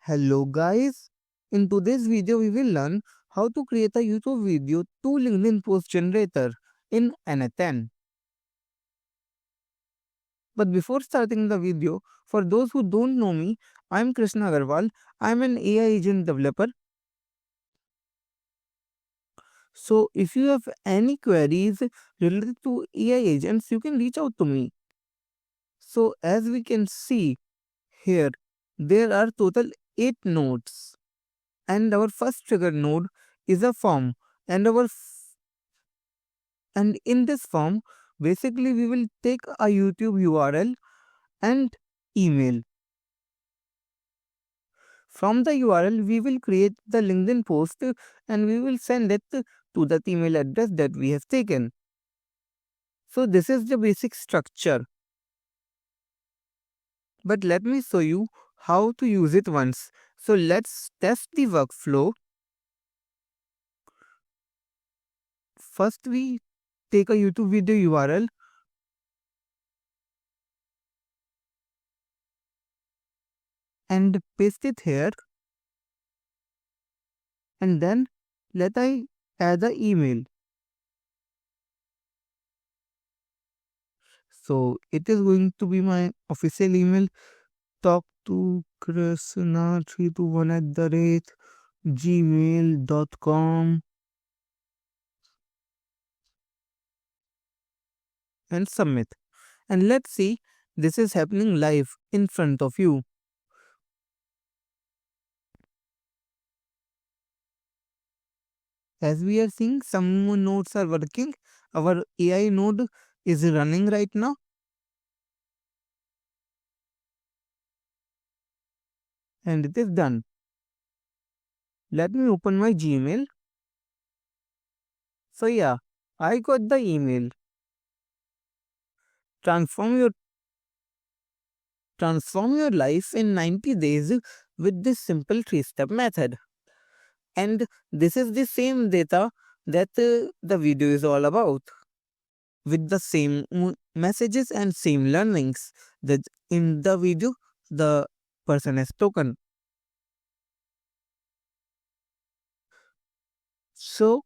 Hello guys, in today's video we will learn how to create a YouTube video to LinkedIn post generator in n8n. But before starting the video, for those who don't know me, I am Krishna Agarwal. I am an AI agent developer. So if you have any queries related to AI agents, you can reach out to me. So as we can see here, there are total 8 nodes. And our first trigger node is a form, and in this form basically we will take a YouTube URL and email. From the URL we will create the LinkedIn post and we will send it to that email address that we have taken. So this is the basic structure, but let me show you how to use it once. So let's test the workflow. First we take a YouTube video URL and paste it here, and then let I add the email. So it is going to be my official email, talk to krishna321@gmail.com, and submit. And let's see, this is happening live in front of you. As we are seeing, some nodes are working. Our AI node is running right now. And it is done. Let me open my Gmail. So yeah, I got the email. Transform your Transform your life in 90 days with this simple 3-step method. And this is the same data that the video is all about, with the same messages and same learnings that in the video the person has spoken. So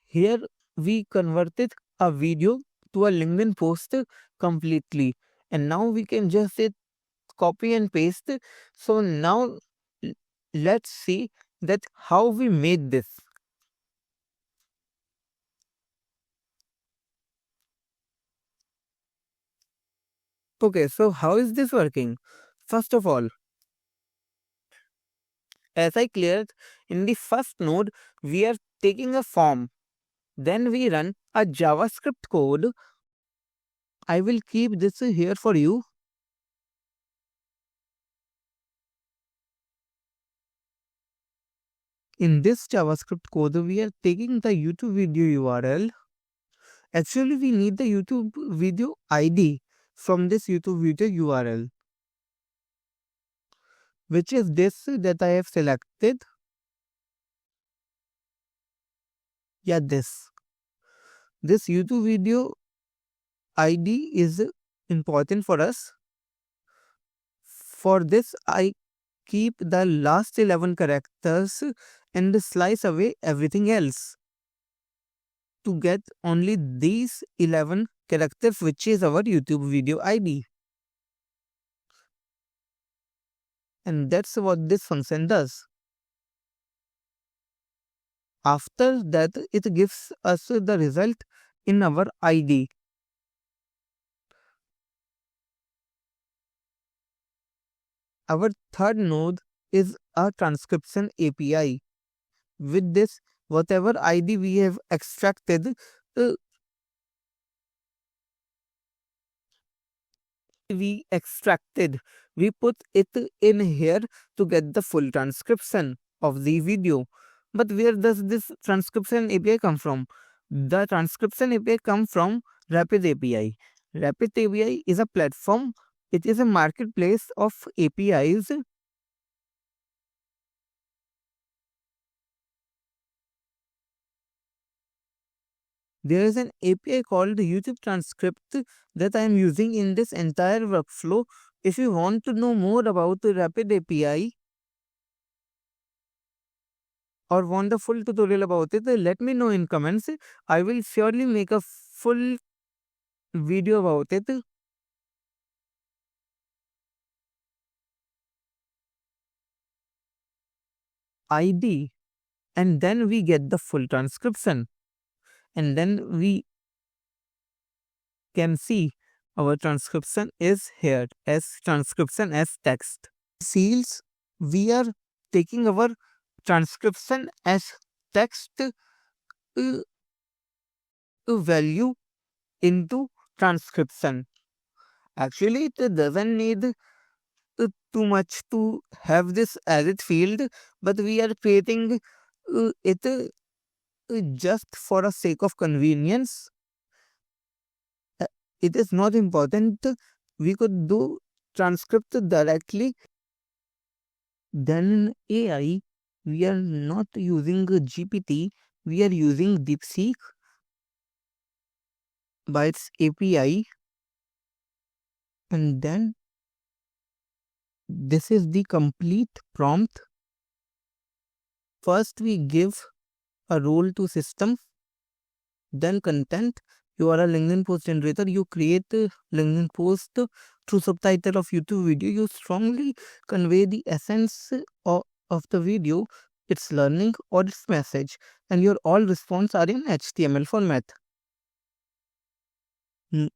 here we converted a video to a LinkedIn post completely, and now we can just copy and paste. So now let's see that how we made this. Okay, so how is this working? First of all, as I cleared, in the first node we are taking a form, then we run a JavaScript code. I will keep this here for you. In this JavaScript code we are taking the YouTube video URL. Actually we need the YouTube video ID from this YouTube video URL, which is this that I have selected. Yeah, this YouTube video ID is important for us. For this I keep the last 11 characters and slice away everything else to get only these 11 characters, which is our YouTube video ID. And that's what this function does. After that, it gives us the result in our ID. Our third node is a transcription API. With this, whatever ID we have extracted, uh, we put it in here to get the full transcription of the video. But where does this transcription API come from? The transcription API comes from Rapid API. Rapid API is a platform. It is a marketplace of APIs. There is an API called YouTube Transcript that I am using in this entire workflow. If you want to know more about the Rapid API, or want a full tutorial about it, let me know in comments. I will surely make a full video about it. ID, and then we get the full transcription, and then we can see our transcription is here as transcription as text. Seals, we are taking our transcription as text value into transcription. Actually, it doesn't need too much to have this as it field, but we are creating it just for a sake of convenience. Uh, It is not important. We could do transcript directly. Then in AI, we are not using GPT, we are using DeepSeek by its API, and then this is the complete prompt. First, we give a role to system, then content. You are a LinkedIn post generator. You create a LinkedIn post through subtitle of YouTube video. You strongly convey the essence of the video, its learning or its message, and your all response are in HTML format. Mm,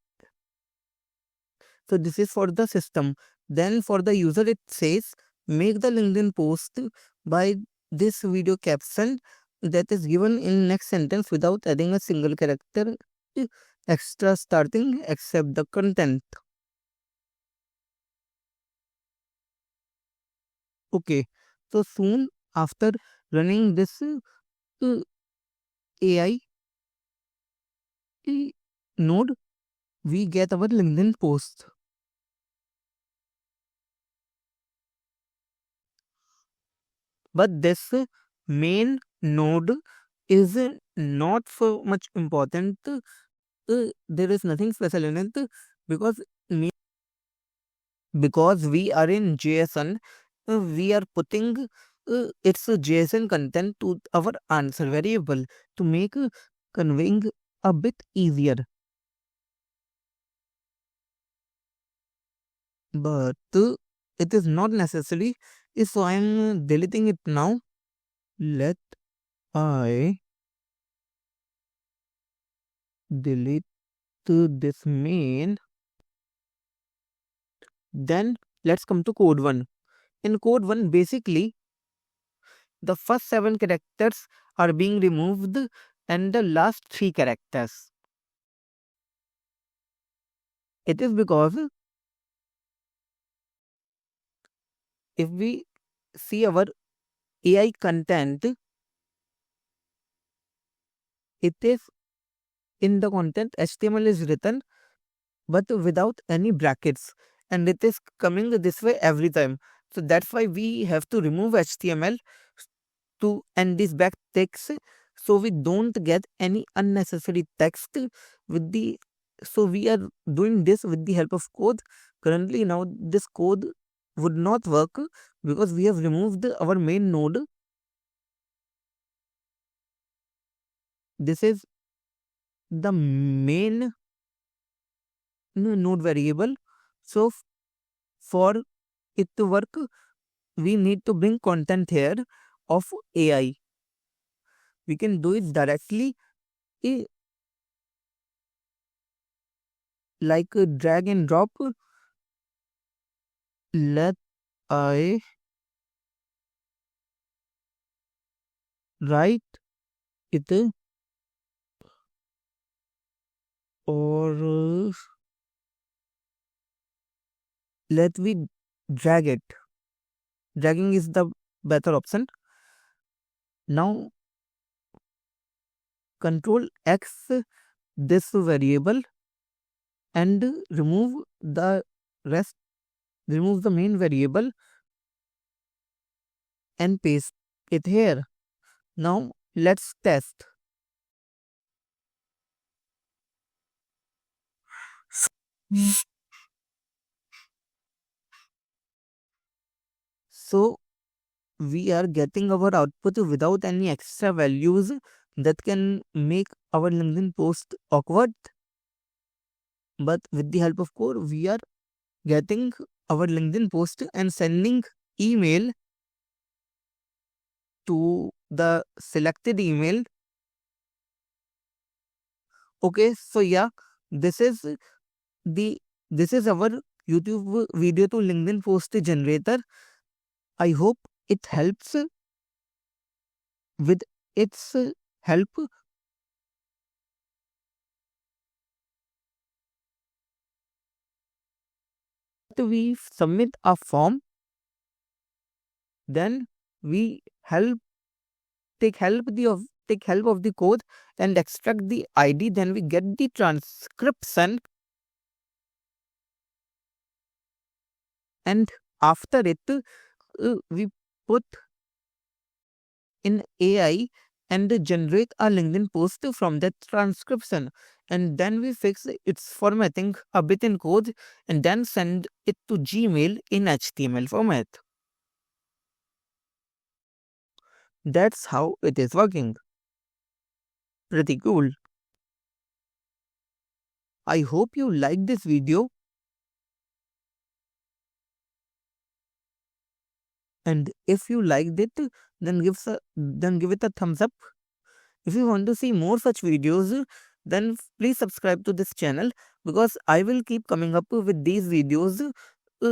So this is for the system. Then for the user, it says make the LinkedIn post by this video caption that is given in next sentence without adding a single character extra starting except the content. Okay, so soon after running this AI node, we get our LinkedIn post. But this main node is not so much important. There is nothing special in it because we are in JSON, we are putting its JSON content to our answer variable to make conveying a bit easier. But it is not necessary. So I am deleting it now. Let I delete this main. Then let's come to code 1. In code 1, basically, the first 7 characters are being removed and the last 3 characters. It is because if we see our AI content, it is in the content HTML is written but without any brackets, and it is coming this way every time. So that's why we have to remove HTML to and this back text, so we don't get any unnecessary text with the. So we are doing this with the help of code. Currently now this code would not work because we have removed our main node. This is the main node variable. So for it to work, we need to bring content here of AI. We can do it directly, eh, like drag and drop. Let I write it, or let we drag it. Dragging is the better option. Now control X this variable and remove the rest, remove the main variable and paste it here. Now let's test. So we are getting our output without any extra values that can make our LinkedIn post awkward. But with the help of core, we are getting our LinkedIn post and sending email to the selected email. Okay, so yeah, this is the this is our YouTube video to LinkedIn post generator. I hope it helps. With its help, we submit a form, then we help take help the of take help of the code and extract the ID, then we get the transcription, and after it we put in AI and generate a LinkedIn post from that transcription, and then we fix its formatting a bit in code and then send it to Gmail in HTML format. That's how it is working. Pretty cool. I hope you liked this video, and if you liked it, then give it a thumbs up. If you want to see more such videos, then please subscribe to this channel, because I will keep coming up with these videos.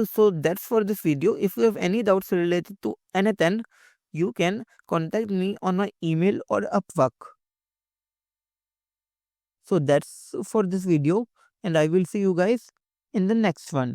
So that's for this video. If you have any doubts related to n8n, you can contact me on my email or Upwork. So that's for this video, and I will see you guys in the next one.